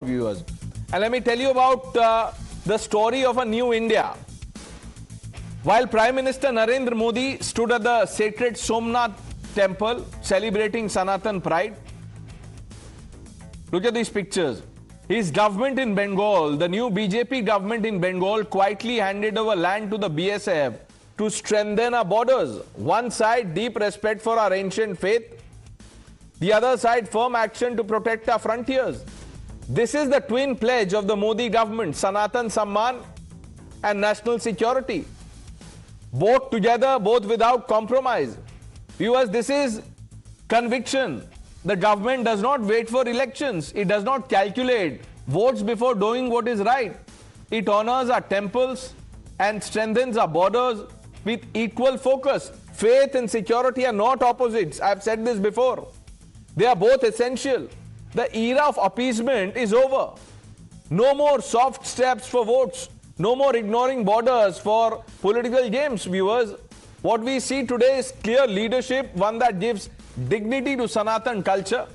viewers. And let me tell you about the story of a new India. While Prime Minister Narendra Modi stood at the sacred Somnath temple celebrating Sanatan pride, look at these pictures. His government in Bengal, the new BJP government in Bengal, quietly handed over land to the BSF to strengthen our borders. One side, deep respect for our ancient faith. The other side, firm action to protect our frontiers. This is the twin pledge of the Modi government, Sanatan Samman and national security. Both together, both without compromise. Viewers, this is conviction. The government does not wait for elections. It does not calculate votes before doing what is right. It honors our temples and strengthens our borders with equal focus. Faith and security are not opposites. I have said this before. They are both essential. The era of appeasement is over. No more soft steps for votes. No more ignoring borders for political games, viewers. What we see today is clear leadership, one that gives dignity to Sanatan culture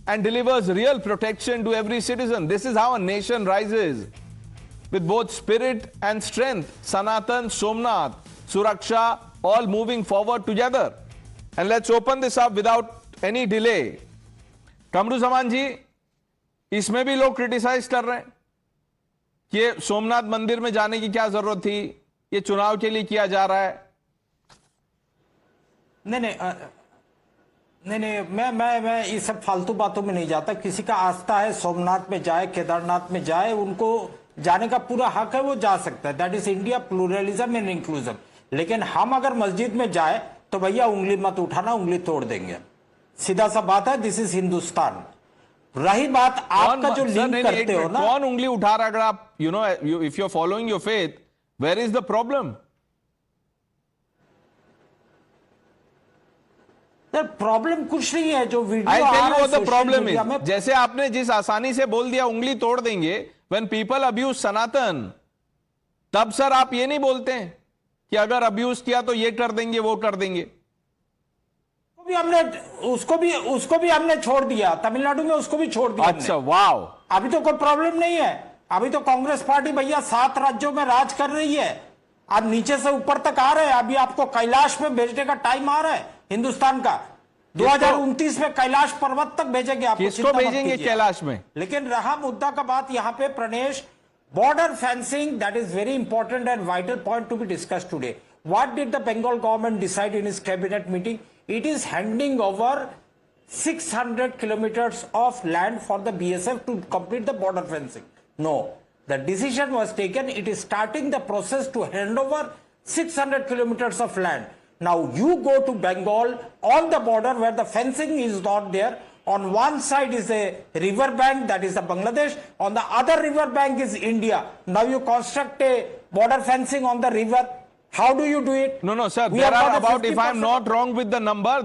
and delivers real protection to every citizen. This is how a nation rises, with both spirit and strength. Sanatan, Somnath, Suraksha, all moving forward together. And let's open this up without any delay. Kamru Zaman जी, इसमें भी लोग criticise कर रहे हैं कि ये सोमनाथ मंदिर में जाने की क्या जरूरत थी, ये चुनाव के लिए किया जा रहा है. नहीं, मैं ये सब फालतू बातों में नहीं जाता. किसी का आस्था है, सोमनाथ में जाए, केदारनाथ में जाए, उनको जाने का पूरा हक है, वो जा सकता है. That is India, pluralism and inclusion. लेकिन हम अगर मस्जिद में जाए तो भैया उंगली मत उठाना, उंगली तोड़ देंगे. सीधा सा बात है. This is Hindustan. रही बात आपका जो लिंक करते हो ना, कौन उंगली उठा रहा? अगर आप if you are following your faith, where is the problem? Problem कुछ नहीं है. जो वीडियो आ रहा है प्रॉब्लम है, जैसे आपने जिस आसानी से बोल दिया उंगली तोड़ देंगे, व्हेन पीपल अब्यूज सनातन, तब सर आप ये नहीं बोलते हैं कि अगर अब्यूज किया तो ये कर देंगे, वो कर देंगे. उसको भी हमने छोड़ दिया. तमिलनाडु में उसको भी छोड़ दिया. अच्छा, वाव. अभी तो कोई प्रॉब्लम नहीं है. अभी तो कांग्रेस पार्टी भैया 7 राज्यों में राज कर रही है. आप नीचे से ऊपर तक आ रहे हैं. अभी आपको कैलाश में भेजने का टाइम आ रहा है हिंदुस्तान का. 2029 में कैलाश पर्वत तक भेजेंगे आपको. किसको भेजेंगे कैलाश में? लेकिन रहा मुद्दा का बात यहां पे Pranesh, border fencing, that is very important and vital point to be discussed today. What did the Bengal government decide in this cabinet meeting? It is handing over 600 kilometers of land for the BSF to complete the border fencing. No, the decision was taken. It is starting the process to hand over 600 kilometers of land. Now you go to Bengal on the border where the fencing is not there. On one side is a river bank, that is the Bangladesh. On the other river bank is India. Now you construct a border fencing on the river. How do you do it? No, sir. There are about, if I'm not wrong with the number,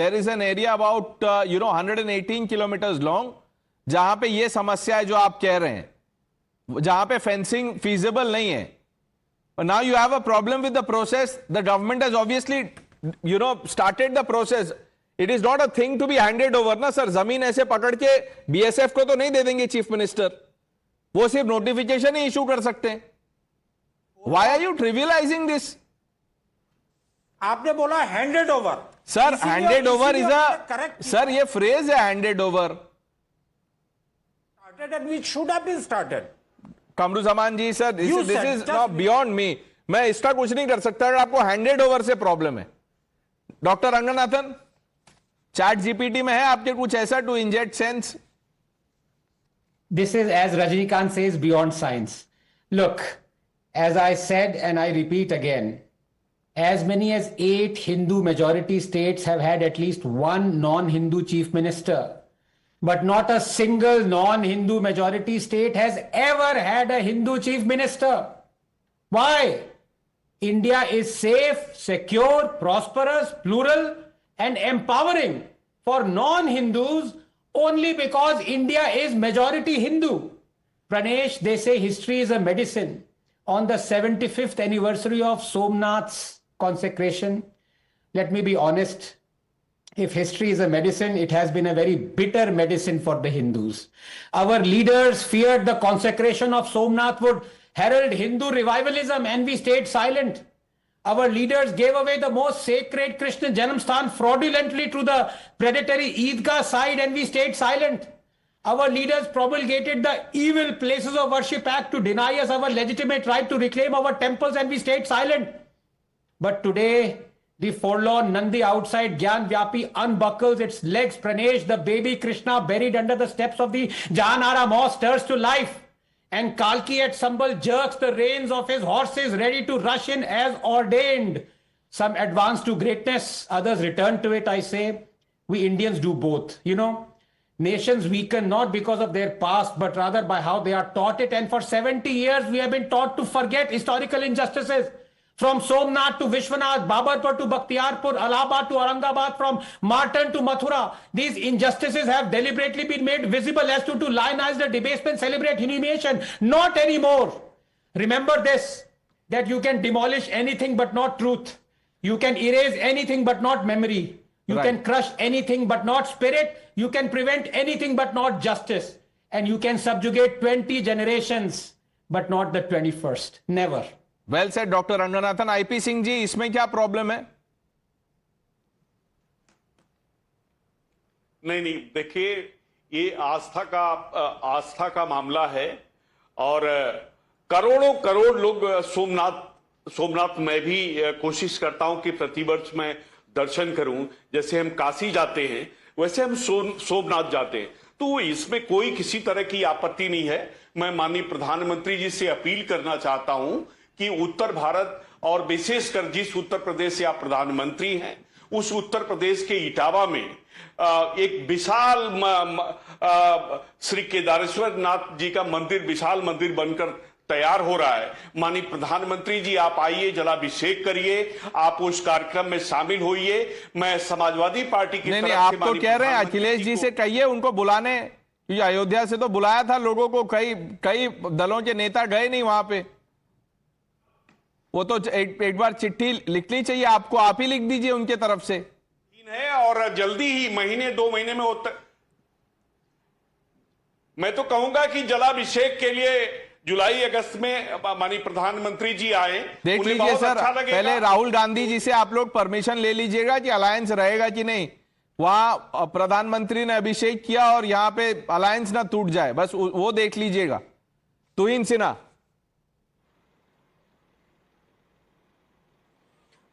there is an area about 118 kilometers long, जहां पे ये समस्या है जो आप कह रहे हैं, जहां पे fencing feasible नहीं है. But now you have a problem with the process. The government has obviously, started the process. It is not a thing to be handed over, ना सर. जमीन ऐसे पकड़ के BSF को तो नहीं दे देंगे चीफ मिनिस्टर. वो सिर्फ नोटिफिकेशन ही इशू कर सकते हैं. Why are you trivializing this? आपने बोला handed over. Sir, handed over is a, sir, ये phrase है handed over. Started and which should have been started. Kamru Zaman ji, sir, this is not beyond me. मैं इसका कुछ नहीं कर सकता. अगर आपको handed over से प्रॉब्लम है. डॉक्टर रंगनाथन, चैट जीपीटी में है आपके कुछ ऐसा to inject sense? This is, as Rajnikant says, beyond science. Look, as I said, and I repeat again, as many as 8 Hindu majority states have had at least one non-Hindu chief minister. But not a single non-Hindu majority state has ever had a Hindu chief minister. Why? India is safe, secure, prosperous, plural, and empowering for non-Hindus only because India is majority Hindu. Pranesh, they say history is a medicine. On the 75th anniversary of Somnath's consecration, let me be honest, if history is a medicine, it has been a very bitter medicine for the Hindus. Our leaders feared the consecration of Somnath would herald Hindu revivalism, and we stayed silent. Our leaders gave away the most sacred Krishna Janamsthan fraudulently to the predatory Eidgah side, and we stayed silent. Our leaders promulgated the Evil Places of Worship Act to deny us our legitimate right to reclaim our temples, and we stayed silent. But today, the forlorn Nandi outside Gyan Vyapi unbuckles its legs. Pranesh, the baby Krishna buried under the steps of the Jahanara mosque, stirs to life. And Kalki at Sambal jerks the reins of his horses, ready to rush in as ordained. Some advance to greatness, others return to it, I say. We Indians do both. You know, nations weaken not because of their past, but rather by how they are taught it. And for 70 years, we have been taught to forget historical injustices. From Somnath to Vishwanath, Babarpur to Bakhtiarpur, Allahabad to Aurangabad, from Martan to Mathura, these injustices have deliberately been made visible as to lionize the debasement, celebrate humiliation. Not anymore. Remember this, that you can demolish anything but not truth. You can erase anything but not memory. You can crush anything but not spirit. You can prevent anything but not justice. And you can subjugate 20 generations, but not the 21st. Never. Well said doctor Ranganathan. IP Singh ji, इसमें क्या problem है? नहीं, देखिए, ये आस्था का मामला है और करोड़ों करोड़ लोग सोमनाथ मैं भी कोशिश करता हूं कि प्रतिवर्ष मैं दर्शन करूं. जैसे हम काशी जाते हैं वैसे हम सोमनाथ जाते हैं, तो इसमें कोई किसी तरह की आपत्ति नहीं है. मैं माननीय प्रधानमंत्री जी से अपील करना चाहता हूं कि उत्तर भारत और विशेषकर जिस उत्तर प्रदेश से आप प्रधानमंत्री हैं, उस उत्तर प्रदेश के इटावा में एक विशाल श्री केदारेश्वर नाथ जी का मंदिर, विशाल मंदिर बनकर तैयार हो रहा है. माननीय प्रधानमंत्री जी, आप आइए, जलाभिषेक करिए, आप उस कार्यक्रम में शामिल होइए. मैं समाजवादी पार्टी की तरफ से आप तो कह रहे हैं अखिलेश जी से कहिए उनको बुलाने. अयोध्या से तो बुलाया था लोगों को, कई दलों के नेता गए नहीं वहां पे. वो तो एक बार चिट्ठी लिखनी चाहिए आपको, आप ही लिख दीजिए उनके तरफ से. है और जल्दी ही महीने 2 महीने में होता. मैं तो कहूंगा कि जलाभिषेक के लिए जुलाई अगस्त में माननीय प्रधानमंत्री जी आए. देख लीजिए सर, अच्छा पहले राहुल गांधी जी से आप लोग परमिशन ले लीजिएगा कि अलायंस रहेगा कि नहीं. वहां प्रधानमंत्री ने अभिषेक किया और यहां पे अलायंस ना टूट जाए, बस वो देख लीजिएगा. तुहिन Sinha.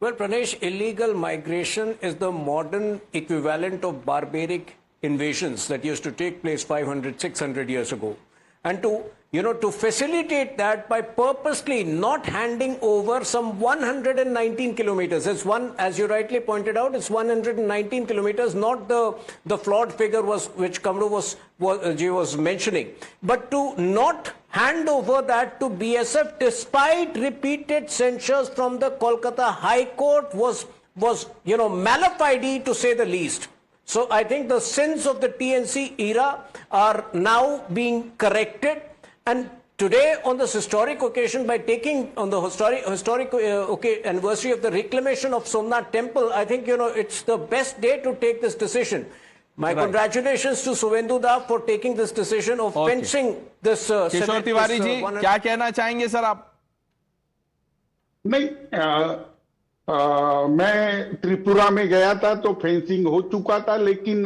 Well, Pranesh, illegal migration is the modern equivalent of barbaric invasions that used to take place 500, 600 years ago. And to facilitate that by purposely not handing over some 119 kilometers. It's as you rightly pointed out, it's 119 kilometers, not the flawed figure which Kamru was mentioning. But to not hand over that to BSF despite repeated censures from the Kolkata High Court was mala fide to say the least. So I think the sins of the TNC era are now being corrected. And today, on this historic occasion, by taking on the historic anniversary of the reclamation of Somnath Temple, I think it's the best day to take this decision. My congratulations to Suvendu Da for taking this decision of fencing this. किशोर तिवारी जी, क्या कहना चाहेंगे sir आप? नहीं, मैं त्रिपुरा में गया था तो फेंसिंग हो चुका था, लेकिन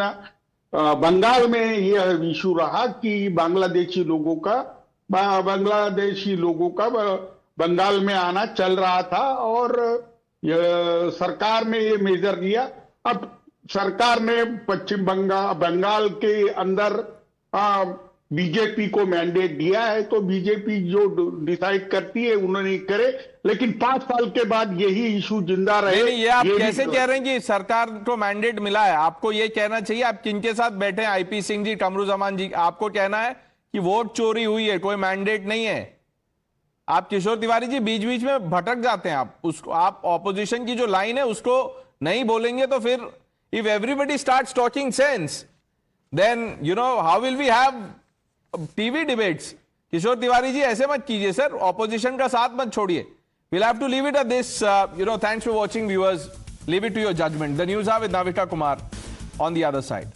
बंगाल में यह इशू रहा कि बांग्लादेशी लोगों का बंगाल में आना चल रहा था और सरकार ने ये मेजर लिया. अब सरकार ने पश्चिम बंगाल के अंदर बीजेपी को मैंडेट दिया है, तो बीजेपी जो डिसाइड करती है उन्होंने करे, लेकिन 5 साल के बाद यही इशू जिंदा रहे. नहीं, ये आप कैसे कह रहे हैं कि सरकार को मैंडेट मिला है? आपको ये कहना चाहिए, आप किनके साथ बैठे हैं, आईपी सिंह जी, कमरुज़मान जी, आपको कहना है कि वोट चोरी हुई है, कोई मैंडेट नहीं है. आप किशोर तिवारी जी बीच बीच में भटक जाते हैं. आप ऑपोजिशन की जो लाइन है उसको नहीं बोलेंगे तो फिर if everybody starts talking sense, then how will we have TV debates? किशोर तिवारी जी ऐसे मत कीजिए सर, ऑपोजिशन का साथ मत छोड़िए. We'll have to leave it at this. Thanks for watching, viewers. Leave it to your judgment. The news are with Navika Kumar. on the other side.